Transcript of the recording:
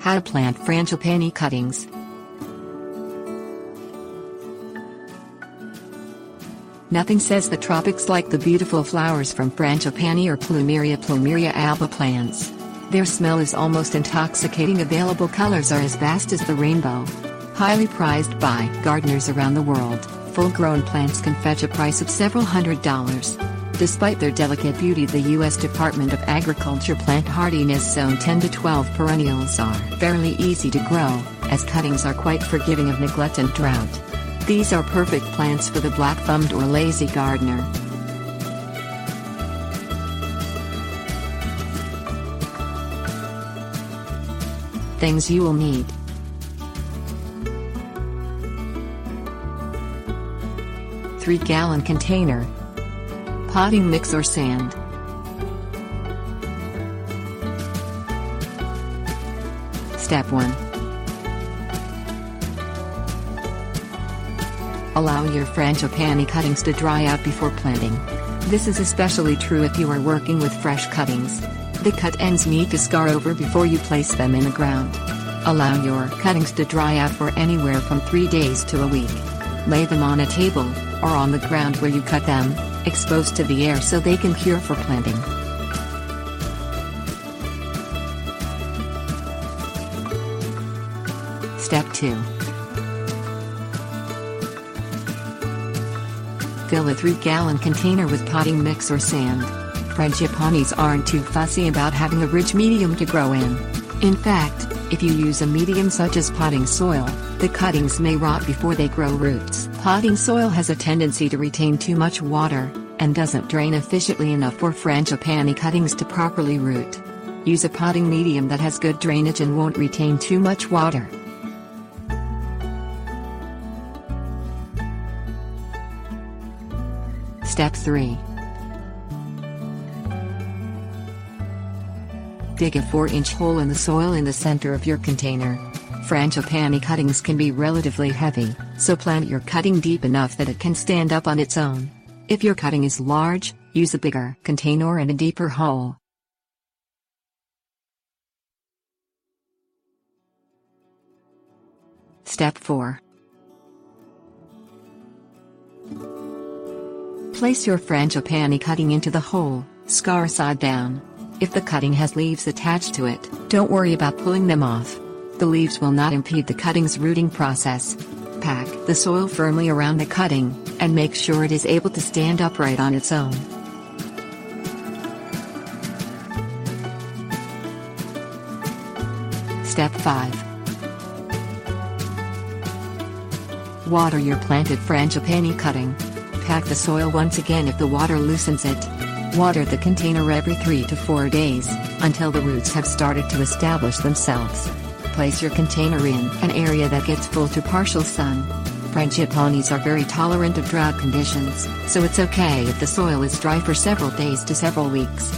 How to plant frangipani cuttings. Nothing says the tropics like the beautiful flowers from Frangipani or Plumeria alba plants. Their smell is almost intoxicating. Available colors are as vast as the rainbow. Highly prized by gardeners around the world, full-grown plants can fetch a price of several $100s. Despite their delicate beauty, the U.S. Department of Agriculture plant hardiness zone 10 to 12 perennials are fairly easy to grow, as cuttings are quite forgiving of neglect and drought. These are perfect plants for the black-thumbed or lazy gardener. Things you will need: 3-gallon container, potting mix or sand. Step 1. Allow your frangipani cuttings to dry out before planting. This is especially true if you are working with fresh cuttings. The cut ends need to scar over before you place them in the ground. Allow your cuttings to dry out for anywhere from 3 days to a week. Lay them on a table, or on the ground where you cut them, exposed to the air so they can cure for planting. Step 2. Fill a 3-gallon container with potting mix or sand. Frangipanis aren't too fussy about having a rich medium to grow in. In fact, if you use a medium such as potting soil, the cuttings may rot before they grow roots. Potting soil has a tendency to retain too much water, and doesn't drain efficiently enough for frangipani cuttings to properly root. Use a potting medium that has good drainage and won't retain too much water. Step 3. Dig a 4-inch hole in the soil in the center of your container. Frangipani cuttings can be relatively heavy, so plant your cutting deep enough that it can stand up on its own. If your cutting is large, use a bigger container and a deeper hole. Step 4. Place your frangipani cutting into the hole, scar side down. If the cutting has leaves attached to it, don't worry about pulling them off. The leaves will not impede the cutting's rooting process. Pack the soil firmly around the cutting, and make sure it is able to stand upright on its own. Step 5. Water your planted frangipani cutting. Pack the soil once again if the water loosens it. Water the container every 3 to 4 days, until the roots have started to establish themselves. Place your container in an area that gets full to partial sun. Frangipanis are very tolerant of drought conditions, so it's okay if the soil is dry for several days to several weeks.